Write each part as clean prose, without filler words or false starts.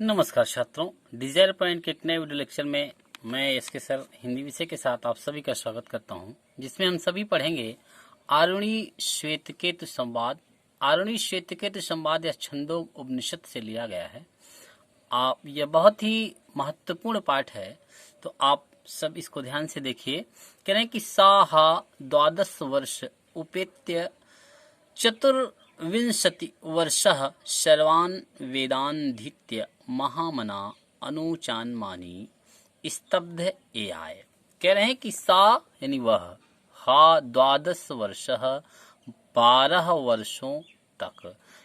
नमस्कार छात्रों, Dzire point के एक नए वीडियो लेक्चर में मैं एसके सर हिंदी विषय के साथ आप सभी का स्वागत करता हूं, जिसमें हम सभी पढ़ेंगे आरुणि श्वेतकेतु संवाद। आरुणि श्वेतकेतु संवाद या छंदो उपनिषद से लिया गया है। आप यह बहुत ही महत्वपूर्ण पाठ है, तो आप सब इसको ध्यान से देखिए। कह रहे हैं कि साहा 12 वर्ष उपेत्य चतुर्विंशति वर्षः सर्वान् वेदान्धीत्य महामना अनुचान्मानी स्तब्ध एआय। कह रहे हैं कि सा यानी वह, हा 12 वर्षः 12 वर्षों तक।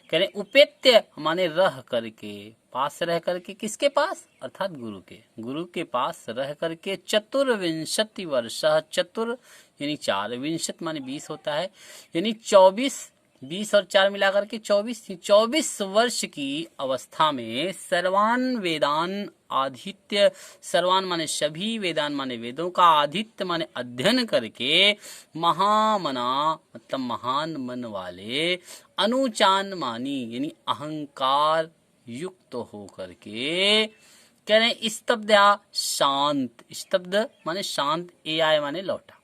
कह रहे उपेत्य माने रह करके, पास रह करके, किसके पास? अर्थात गुरु के पास रह करके। चतुर्विंशति वर्ष, चतुर यानी 4, विंशत माने 20 होता है, यानी 24, 20 और 4 मिलाकर के 24 वर्ष की अवस्था में सर्वान वेदान आदित्य, सर्वान माने सभी, वेदान माने वेदों का, आदित्य माने अध्ययन करके, महामना मतलब महान मन वाले, अनुचान मानी यानी अहंकार युक्त हो करके। कह रहे हैं स्तब्ध या शांत, स्तब्ध माने शांत, एआय माने लौटा।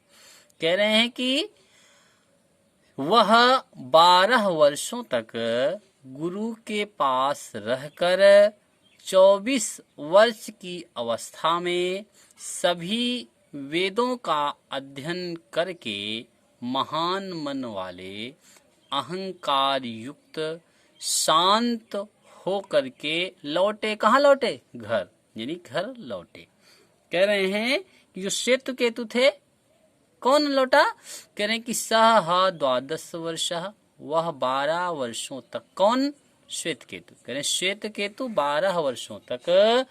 कह रहे हैं कि वह 12 वर्षों तक गुरु के पास रहकर 24 वर्ष की अवस्था में सभी वेदों का अध्ययन करके महान मन वाले, अहंकार युक्त, शांत हो करके लौटे। कहाँ लौटे? घर, यानी घर लौटे। कह रहे हैं कि जो श्वेत केतु थे, कौन लौटा? कह रहे हैं कि सह 12 वर्ष, वह 12 वर्षों तक। कौन? श्वेत केतु। कह रहे हैं श्वेत केतु 12 वर्षों तक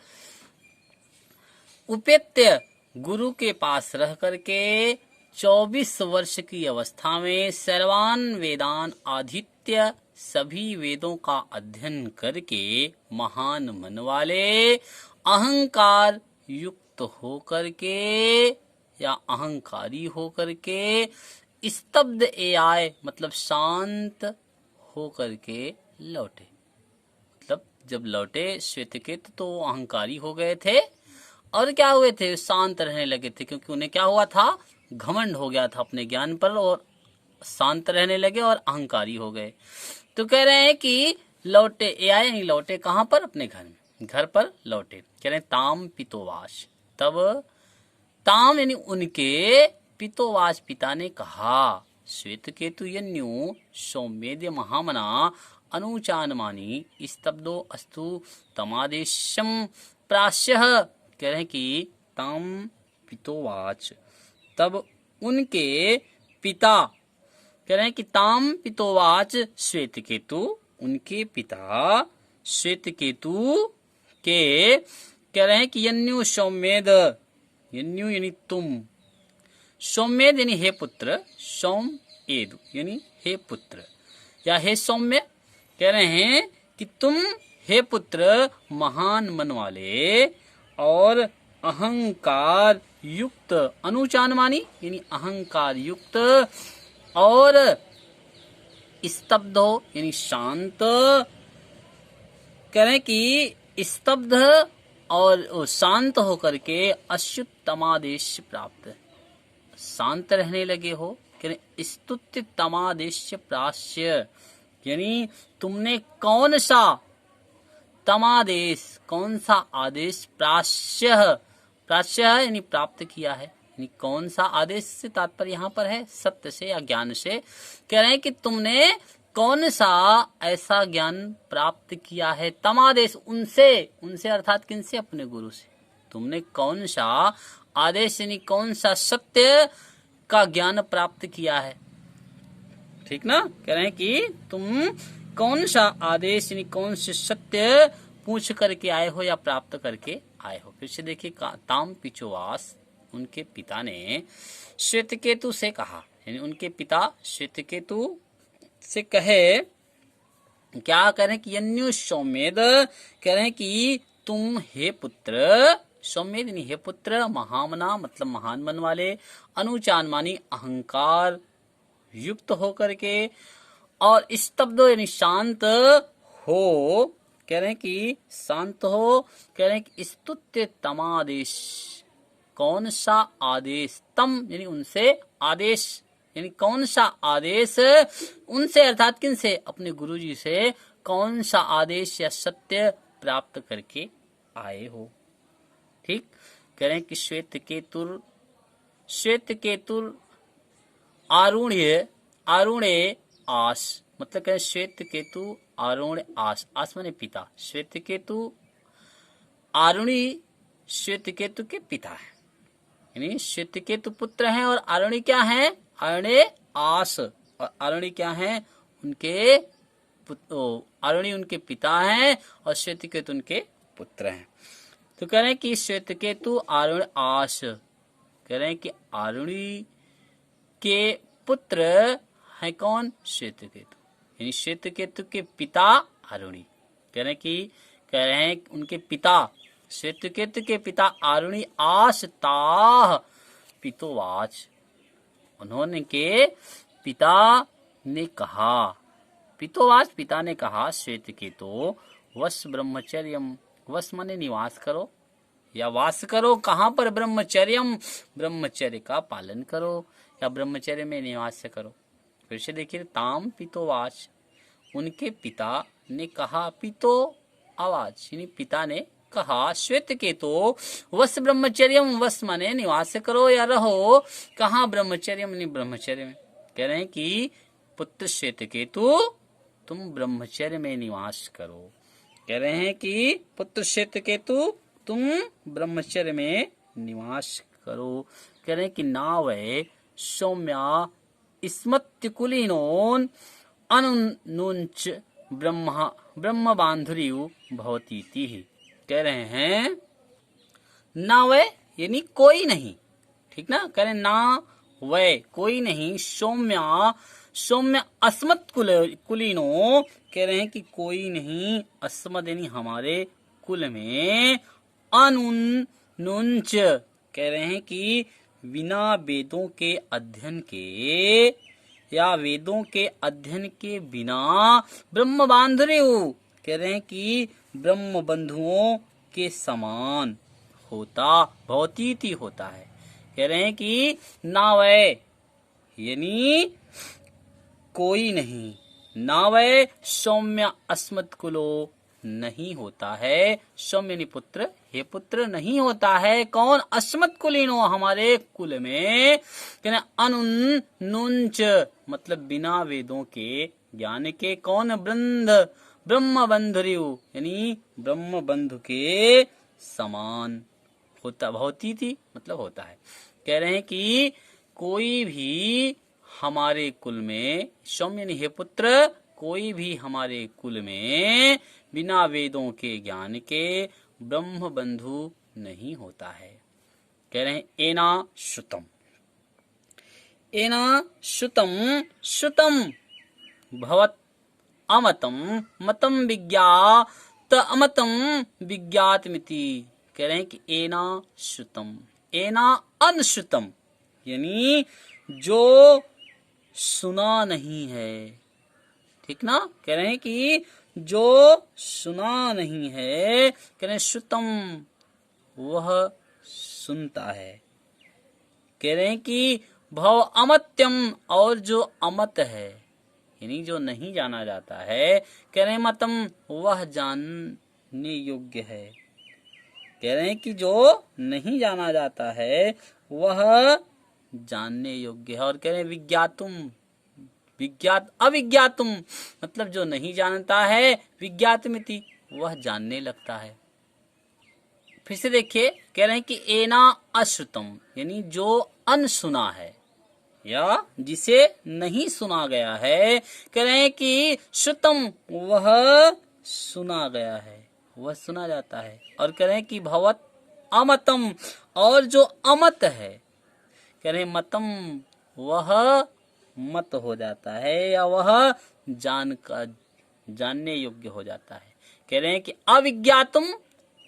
उपेत्य गुरु के पास रह करके 24 वर्ष की अवस्था में सर्वान वेदान आदित्य, सभी वेदों का अध्ययन करके महान मन वाले, अहंकार युक्त हो करके या अहंकारी हो करके, स्तब्ध एआय मतलब शांत हो करके लौटे। मतलब जब लौटे श्वेतकेतु तो अहंकारी हो गए थे और क्या हुए थे? शांत रहने लगे थे, क्योंकि उन्हें क्या हुआ था? घमंड हो गया था अपने ज्ञान पर, और शांत रहने लगे और अहंकारी हो गए। तो कह रहे हैं कि लौटे, एआय यानी लौटे। कहाँ पर? अपने घर में, घर पर लौटे। कह रहे हैं ताम पितोवाच, तब ताम यानी उनके, पितोवाच पिता ने कहा, श्वेतकेतु यन्यु सौम्येद्य महामना अनुचानमानी स्तब्धो अस्तु तमादेशम प्राश्यः। कह रहे हैं कि ताम पितोवाच, तब उनके पिता, कह रहे हैं कि ताम पितोवाच श्वेतकेतु, उनके पिता श्वेतकेतु के कह रहे हैं कि यन्यु सौम्येद, यन्यु यानी तुम, सौम्येद यानी हे पुत्र, सौम एदु यानी हे पुत्र या हे सौम्य। कह रहे हैं कि तुम हे पुत्र महान मन वाले और अहंकार युक्त, अनुचानमानी यानी अहंकार युक्त, और स्तब्ध हो यानी शांत। कह रहे हैं कि स्तब्ध और शांत होकर के अच्युतमादेश प्राप्त, शांत रहने लगे हो। कह रहे स्तुत्य तमादेश प्राश्य, यानी तुमने कौन सा तमादेश, कौन सा आदेश, प्राश्य, प्राश्य यानी प्राप्त किया है, यानी कौन सा आदेश से तात्पर्य यहाँ पर है सत्य से या ज्ञान से। कह रहे हैं कि तुमने कौन सा ऐसा ज्ञान प्राप्त किया है, तमादेश उनसे, उनसे अर्थात किनसे? अपने गुरु से। तुमने कौन सा आदेश यानी कौन सा सत्य का ज्ञान प्राप्त किया है, ठीक ना? कह रहे हैं कि तुम कौन सा आदेश यानी कौन से सत्य पूछ करके आए हो या प्राप्त करके आए हो। फिर से देखिए, ताम पिचोवास, उनके पिता ने श्वेतकेतु से कहा, यानी उनके पिता श्वेतकेतु से कहे, क्या कह रहे हैं कि यन्यु सौम्येद, कह रहे हैं कि तुम हे पुत्र, सौम्येद यानी हे पुत्र, महामना मतलब महान मन वाले, अनुचान मानी अहंकार युक्त हो करके, और स्तब्ध यानी शांत हो कह रहे हैं कि शांत हो, कह रहे हैं कि स्तुत्य तमादेश, कौन सा आदेश, तम यानी उनसे, आदेश यानी कौन सा आदेश, उनसे अर्थात किन से, अपने गुरुजी से कौन सा आदेश या सत्य प्राप्त करके आए हो। ठीक, कह रहे हैं कि श्वेत केतुर आरुण्य, आरुणे आस, मतलब कह श्वेत केतु आरुण्य आस, आस माने पिता, श्वेत केतु आरुणी श्वेत केतु के पिता है, यानी श्वेत केतु पुत्र हैं और आरुणी क्या है, आरुणे आस, और आरुणी क्या है, उनके आरुणी उनके पिता हैं और श्वेत केतु उनके पुत्र हैं। तो कह रहे हैं कि श्वेत केतु आरुण आस, कह रहे हैं कि आरुणी के पुत्र है कौन, श्वेत केतु, यानी श्वेत केतु के पिता आरुणी, कह रहे हैं उनके पिता श्वेत केतु के पिता आरुणी आसताह पितोवाच, उन्होंने के पिता ने कहा, पितोवाच पिता ने कहा, श्वेत केतु वस ब्रह्मचर्यम, वस माने निवास करो या वास करो, कहाँ पर, ब्रह्मचर्यम, ब्रह्मचर्य का पालन करो या ब्रह्मचर्य में निवास करो। फिर से देखिए, ताम पितोवाच, उनके पिता ने कहा, पितो आवाज यानी पिता ने कहा, श्वेत केतु वस ब्रह्मचर्यम, वस माने निवास करो या रहो, कहाँ, ब्रह्मचर्यम यानी ब्रह्मचर्य में। कह रहे हैं कि पुत्र श्वेत केतु तुम ब्रह्मचर्य में निवास करो, कह रहे हैं कि पुत्र श्वेत केतु तुम ब्रह्मचर्य में निवास करो। कह रहे हैं कि नावय सौम्या स्मत्युकुलीनोन अनुनुंच ब्रह्म बांधुर्यु भवतीति, कह रहे हैं नावय यानी कोई नहीं, ठीक ना, कह रहे ना वय कोई नहीं, सौम्य अस्मत् कुलीनो, कह रहे हैं कि कोई नहीं, अस्मद यानी हमारे कुल में, अनुनुंच कह रहे हैं कि बिना वेदों के अध्ययन के या वेदों के अध्ययन के बिना, ब्रह्म बांधुर्य कह रहे हैं कि ब्रह्म बंधुओं के समान होता, भौतीति होता है। कह रहे हैं कि नावय यानी कोई नहीं, नावय सौम्य अस्मत् कुलो नहीं होता है, सौम्य पुत्र, हे पुत्र नहीं होता है, कौन, अस्मत् कुलीनो हमारे कुल में, कहना अनुनुंच मतलब बिना वेदों के ज्ञान के, कौन, ब्रह्म बंधुर्यु यानी ब्रह्म बंधु के समान होता, भौतीति मतलब होता है। कह रहे हैं कि कोई भी हमारे कुल में, सौम्य यानी हे पुत्र, कोई भी हमारे कुल में बिना वेदों के ज्ञान के ब्रह्म बंधु नहीं होता है। कह रहे हैं एना श्रुतम, एना श्रुतम भवत अमतम मतम विज्ञात अमतम विज्ञातमिति। कह रहे हैं कि एना श्रुतम, एना अनश्रुतम यानी जो सुना नहीं है, ठीक ना, कह रहे हैं कि जो सुना नहीं है, कह रहे हैं श्रुतम वह सुनता है। कह रहे हैं कि भव अमत्यम और जो अमत है यानी जो नहीं जाना जाता है, कह रहे हैं मतम वह जानने योग्य है। कह रहे हैं कि जो नहीं जाना जाता है वह जानने योग्य है। और कह रहे हैं विज्ञातुम, अविज्ञातुम मतलब जो नहीं जानता है, विज्ञातमिति वह जानने लगता है। फिर से देखिए, कह रहे हैं कि एना अश्रुतम यानी जो अनसुना है या जिसे नहीं सुना गया है, कह रहे हैं कि श्रुतम वह सुना गया है, वह सुना जाता है। और कह रहे हैं कि भवत अमतम और जो अमत है, कह रहे हैं मतम वह मत हो जाता है या वह जानने योग्य हो जाता है। कह रहे हैं कि अविज्ञातुम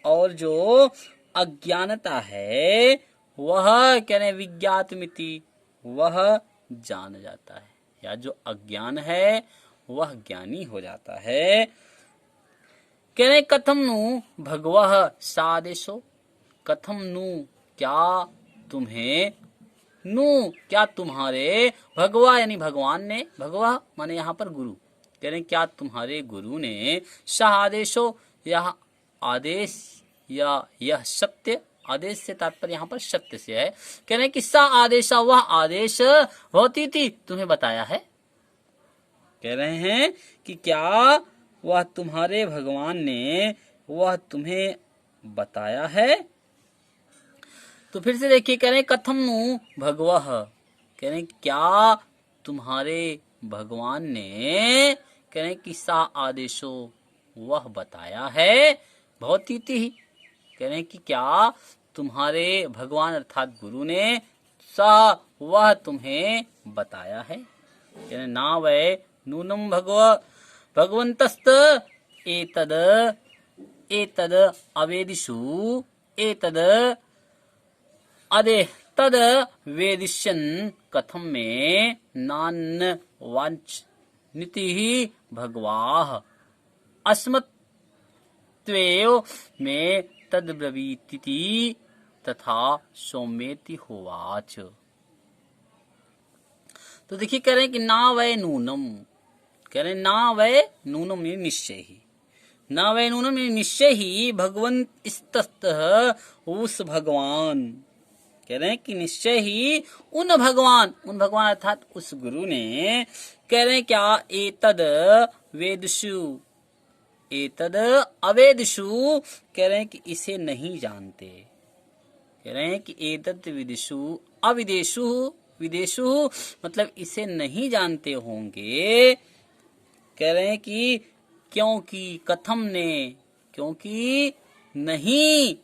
और जो अज्ञानता है वह, कह रहे हैं विज्ञातमिति वह जान जाता है, या जो अज्ञान है वह ज्ञानी हो जाता है। कह रहे कथम नु भगवः सादेशो, कथम नु क्या तुम्हें, नु क्या तुम्हारे, भगवा यानी भगवान ने, भगवा माने यहाँ पर गुरु, कह रहे क्या तुम्हारे गुरु ने, शाह आदेशो यह आदेश या यह सत्य, आदेश से तात्पर्य यहाँ पर सत्य से है, कह रहे कि सा आदेशा वह आदेश होती थी तुम्हें बताया है, कह रहे हैं कि क्या वह तुम्हारे भगवान ने वह तुम्हें बताया है। तो फिर से देखिए कह रहे कथम नु भगवः, कह रहे क्या तुम्हारे भगवान ने, कह रहे कि सा आदेशो वह बताया है, भौतिथि, कह रहे कि क्या तुम्हारे भगवान अर्थात गुरु ने, सा वह तुम्हें बताया है, कह रहे ना वै नूनम भगवंतस्त एतद एतद अवेदिषु एतद अदे तद वेदिष्यन् कथम में नान्न वांच नीति भगवाह अस्मत्वेव में तद ब्रवीति तथा सौम्येति होवाच। तो देखिए कह रहे हैं कि ना वै नूनम, कह रहे ना वै नूनम निश्चय ही, ना वै नूनम निश्चय ही भगवंत स्तः उस भगवान, कह रहे हैं कि निश्चय ही उन भगवान अर्थात उस गुरु ने, कह रहे हैं क्या एतद वेदसु एतद अवेदसु, कह रहे हैं कि इसे नहीं जानते, कह रहे हैं कि एतद विदिशु अविदेशु, विदेशु मतलब इसे नहीं जानते होंगे, कह रहे हैं कि क्योंकि कथम ने, क्योंकि नहीं,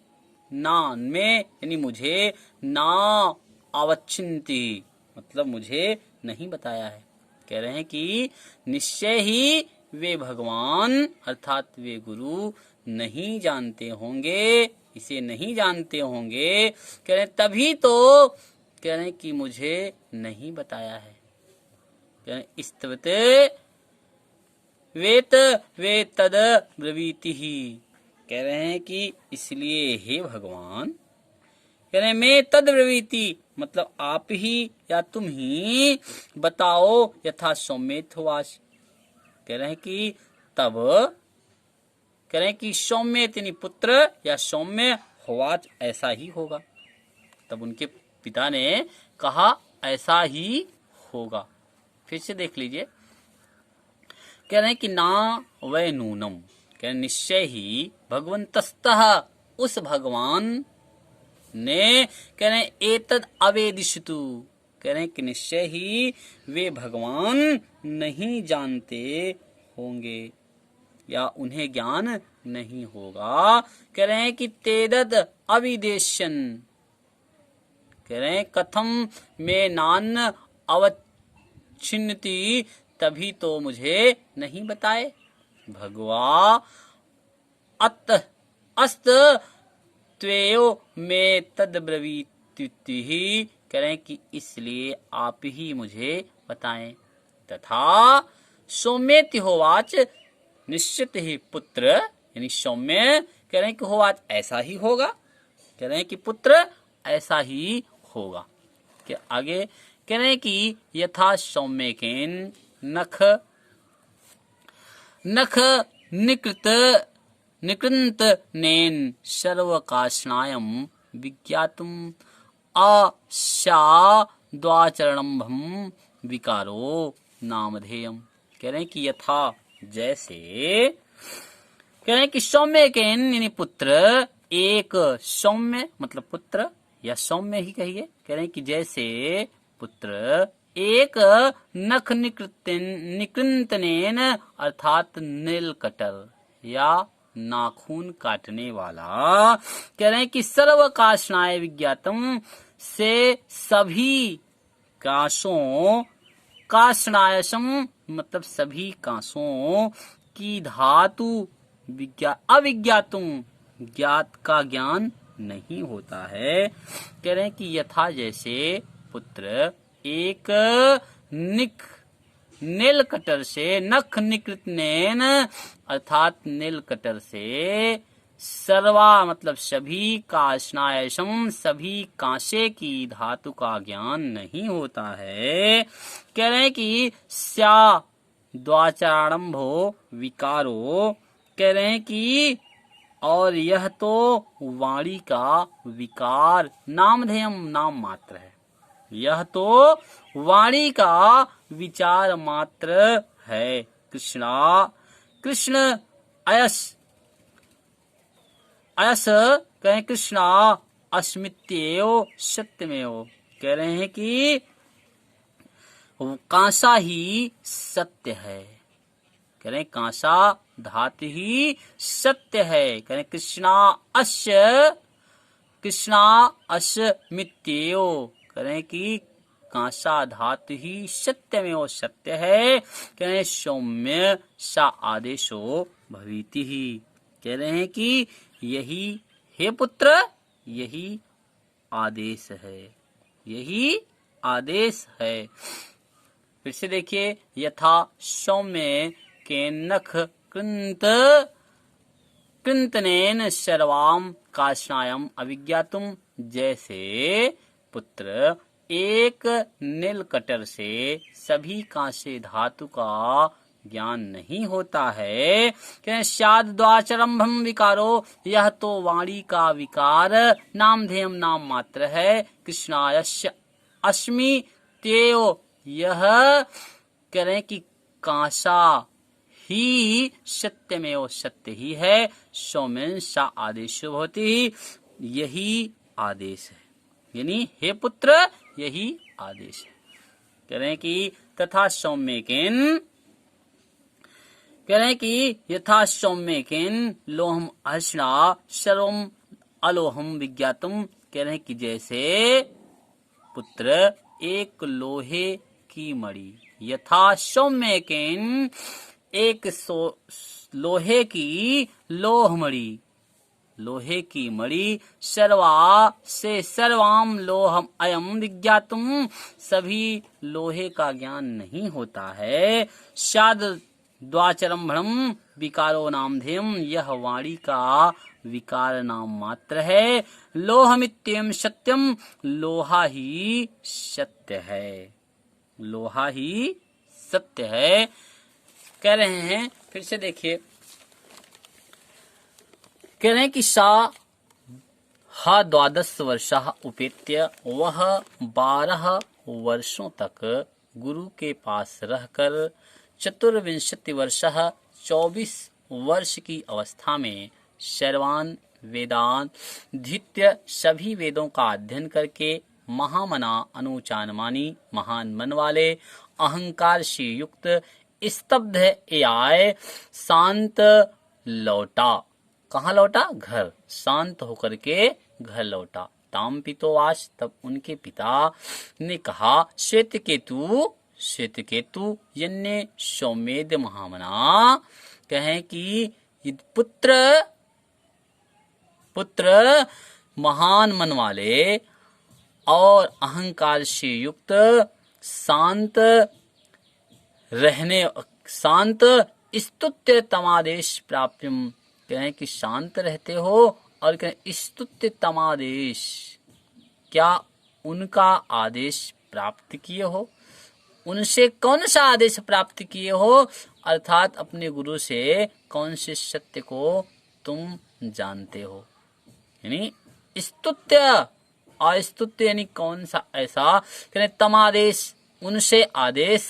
ना में यानी मुझे, ना अवच्छिन्ति मतलब मुझे नहीं बताया है, कह रहे हैं कि निश्चय ही वे भगवान अर्थात वे गुरु नहीं जानते होंगे, इसे नहीं जानते होंगे, कह रहे हैं तभी तो कह रहे हैं कि मुझे नहीं बताया है, कह रहे हैं स्तवत वेत वे तद ब्रवीति ही, कह रहे हैं कि इसलिए हे भगवान, कह रहे हैं मैं तद ब्रवीति मतलब आप ही या तुम ही बताओ यथा सौम्येत होवाच, कह रहे हैं कि तब, कह रहे हैं कि सौम्येत यानी पुत्र या सौम्य होवाच ऐसा ही होगा, तब उनके पिता ने कहा ऐसा ही होगा। फिर से देख लीजिए कह रहे हैं कि ना वै नूनम, कह रहे निश्चय ही भगवंतस्तः उस भगवान ने, कह रहे एतद अवेदिष्यतु, कह रहे हैं कि निश्चय ही वे भगवान नहीं जानते होंगे या उन्हें ज्ञान नहीं होगा, कह रहे हैं कि तेदद अविदेशन, कह रहे हैं कथम में नान अवच्छिन्नति तभी तो मुझे नहीं बताए, भगवा अत अस्त त्वेयो में तद ब्रवीति, कह रहे हैं कि इसलिए आप ही मुझे बताएं, तथा सौम्येति होवाच निश्चित ही पुत्र यानी सौम्य, कह रहे हैं कि होवाच ऐसा ही होगा, कह रहे हैं कि पुत्र ऐसा ही होगा। कि आगे कह रहे हैं कि यथा सौम्यकेन नख नख निकृत निकृंत नेन सर्वकाशनायम विज्ञातुम अशाद्वाचरणम्भम विकारो नामधेयम, कह रहे हैं कि यथा जैसे, कह रहे हैं कि सौम्य के यानी पुत्र, एक सौम्य मतलब पुत्र या सौम्य ही कहिए, कह रहे हैं कि जैसे पुत्र एक नख निकृंतनेन अर्थात नील कटर या नाखून काटने वाला, कह रहे हैं कि सर्व काशनाय विज्ञातम से सभी काशों, काशनायसम मतलब सभी काशों की धातु अविज्ञातुम ज्ञात का ज्ञान नहीं होता है, कह रहे हैं कि यथा जैसे पुत्र एक नील कटर से, नख निकृतनेन अर्थात नील कटर से, सर्वा मतलब सभी, काष्णायशम सभी कांसे की धातु का ज्ञान नहीं होता है। कह रहे हैं कि स्या द्वाचारंभो विकारो, कह रहे हैं कि और यह तो वाणी का विकार, नामधेयम नाम मात्र है, यह तो वाणी का विचार मात्र है। कृष्णा कृष्ण अयस अयस कहें कृष्णा अस्मित्येव सत्यमेव, कह रहे हैं कि कांसा ही सत्य है, कह रहे हैं कांसा धातु ही सत्य है। कह रहे हैं कृष्णा अस्मित्येव, कह रहे हैं कि कांसा धातु ही सत्यमेव सत्य है। कह रहे हैं सौम्य सा आदेशो भविति ही, कह रहे हैं कि यही हे पुत्र यही आदेश है, यही आदेश है। फिर से देखिए, यथा सौम्य के नख कृंतनेन सर्वाम काष्णायम अभिज्ञातुम, जैसे पुत्र एक नील कटर से सभी कांसे धातु का ज्ञान नहीं होता है। क्या शाद द्वाचरंभम विकारो, यह तो वाणी का विकार, नामधेयम नाम मात्र है। कृष्णायस्य अस्मि तेयो, यह कह रहे हैं कि कांसा ही सत्यमेव सत्य ही है। सौम्यन सा आदेश होती, यही आदेश है, यानी हे पुत्र यही आदेश है। कह रहे हैं कि तथा सौम्यकेन, कह रहे हैं कि यथा सौम्यकेन लोहम अर्षणा सर्वम अलोहम विज्ञातुम, कह रहे हैं कि जैसे पुत्र एक लोहे की मणि, यथा सौम्यकेन एक लोहे की लोहमणि, लोहे की मणि, सर्वा से सर्वाम लोहम अयम विज्ञातुम, सभी लोहे का ज्ञान नहीं होता है। शाद द्वाचरंभम विकारो नामधेयम, यह वाणी का विकार नाम मात्र है। लोहमित्येम सत्यम, लोहा ही सत्य है, लोहा ही सत्य है। कह रहे हैं, फिर से देखिए, कह रहे हैं कि सा हा 12 वर्षः उपेत्य, वह 12 वर्षों तक गुरु के पास रहकर 24 वर्षः 24 वर्ष की अवस्था में सर्वान वेदांत धित्य सभी वेदों का अध्ययन करके महामना अनुचानमानी महान मन वाले अहंकार से युक्त स्तब्ध आय शांत लौटा। कहाँ लौटा? घर। शांत होकर के घर लौटा। ताम पितोवाच, तब उनके पिता ने कहा, श्वेत केतु यन्ने सौमेध महामना, कहें कि पुत्र महान मन वाले और अहंकार से युक्त शांत स्तुत्य तमादेश प्राप्तिम, कहें कि शांत रहते हो और कहें स्तुत्य तमादेश, क्या उनका आदेश प्राप्त किए हो? उनसे कौन सा आदेश प्राप्त किए हो? अर्थात अपने गुरु से कौन से सत्य को तुम जानते हो? यानी स्तुत्य अस्तुत्य, यानी कौन सा ऐसा, कहें तमादेश उनसे आदेश,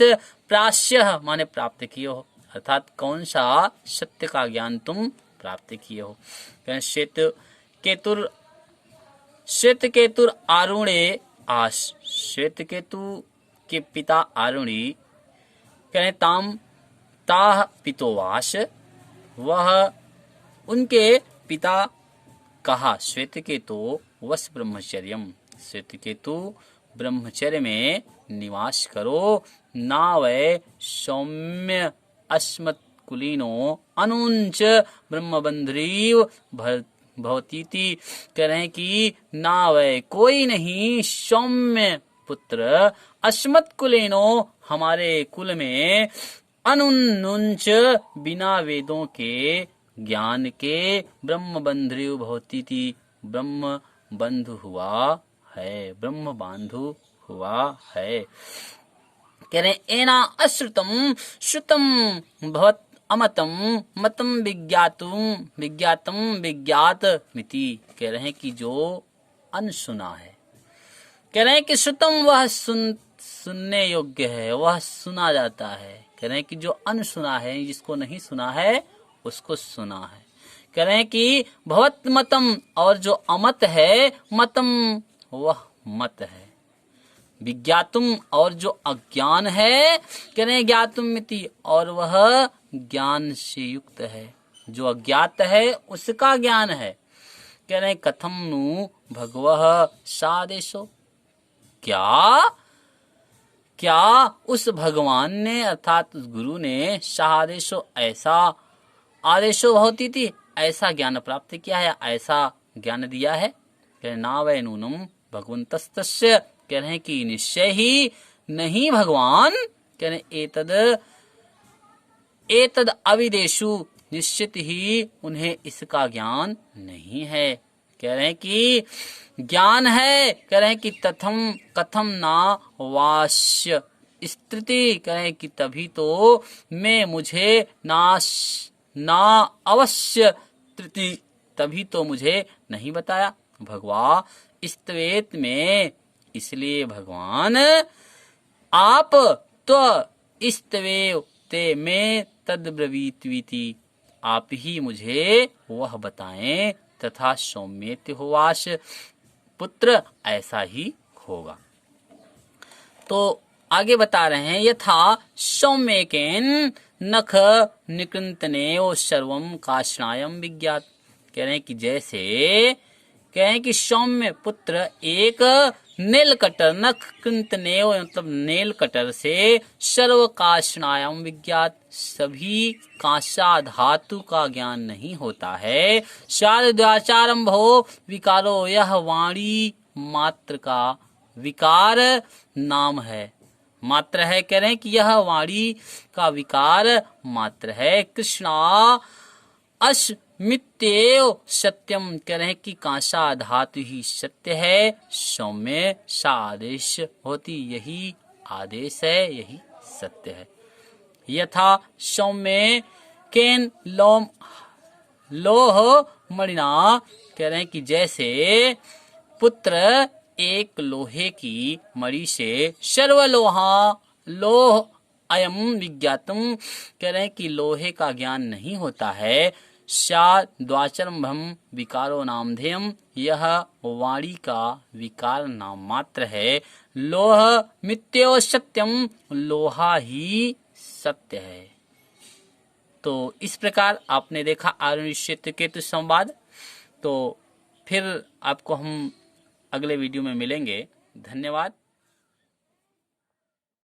प्राश्य माने प्राप्त किए हो, अर्थात कौन सा सत्य का ज्ञान तुम प्राप्त किए हो। कहें श्वेत केतुर आरुणे आश, श्वेत केतु के पिता आरुणी, कहें ताह पितोवास, वह उनके पिता कहा, श्वेत केतु वस ब्रह्मचर्यम, श्वेत केतु ब्रह्मचर्य में निवास करो। ना वै सौम्य अस्मत् कुलीनो अनुंच ब्रह्मबंधुरीव भवतीति, कह रहे हैं कि ना वै कोई नहीं सौम्य पुत्र अस्मत्कुलेनो हमारे कुल में अनुन्नुंच बिना वेदों के ज्ञान के ब्रह्म बंधु भवती थी, ब्रह्म बंधु हुआ है, ब्रह्म बांधु हुआ है। कह रहे एना अश्रुतम श्रुतम भवत अमतम मतम विज्ञातम विज्ञात मिति। कह रहे हैं कि जो अनसुना है, कह रहे हैं कि श्रुतम वह सुनने योग्य है, वह सुना जाता है। कह रहे हैं कि जो अनसुना है, जिसको नहीं सुना है उसको सुना है। कह रहे हैं कि भवत मतम और जो अमत है, मतम वह मत है। विज्ञातुम और जो अज्ञान है, कह रहे हैं ज्ञातुम मिति और वह ज्ञान से युक्त है। जो अज्ञात है उसका ज्ञान है। कह रहे हैं कथम नु भगवः सादेशो, क्या उस भगवान ने अर्थात उस गुरु ने सादेशो ऐसा आदेशो होती थी, ऐसा ज्ञान प्राप्त किया है, ऐसा ज्ञान दिया है। कह रहे ना वै नूनम भगवंतस्तस्य, कह रहे हैं कि निश्चय ही नहीं भगवान, कह रहे एतद अविदेशु, निश्चित ही उन्हें इसका ज्ञान नहीं है। कह रहे हैं कि ज्ञान है, कह रहे हैं कि कथम ना वास्य स्थिति, कह रहे हैं कि तभी तो मैं मुझे ना अवश्य तृति, तभी तो मुझे नहीं बताया। भगवा स्तवेत में, इसलिए भगवान आप तो स्तवेव ते में तद्ब्रवीत्वीति, आप ही मुझे वह बताएं तथा सौम्येत होवाश, पुत्र ऐसा ही होगा। तो आगे बता रहे हैं यथा सौम्यकेन नख निकृंतनेयो सर्वम काष्णायम विज्ञात। कह रहे हैं कि जैसे कह रहे हैं कि सौम्य पुत्र एक नेल कटर, नख कृंतनेयो मतलब नेल कटर से सर्व काष्णायम विज्ञात, सभी कांसा धातु का ज्ञान नहीं होता है। शारद्वाचारम भो विकारो, यह वाणी मात्र का विकार नाम है, मात्र है। कह रहे हैं कि यह वाणी का विकार मात्र है। कृष्णा अस्मित्येव सत्यम, कह रहे हैं कि कांसा धातु ही सत्य है। सौम्य सा आदेश होती, यही आदेश है, यही सत्य है। यथा सौम्य केन लोह मणिना, कह रहे हैं कि जैसे पुत्र एक लोहे की मणि से सर्वलोहा लोह अयम विज्ञातम, कह रहे हैं कि लोहे का ज्ञान नहीं होता है। द्वाचरम विकारो नामधेयम, यह वाणी का विकार नाम मात्र है। लोह मित्यो सत्यम, लोहा ही सत्य है। तो इस प्रकार आपने देखा आरुणिश्चित केतु संवाद। तो फिर आपको हम अगले वीडियो में मिलेंगे। धन्यवाद।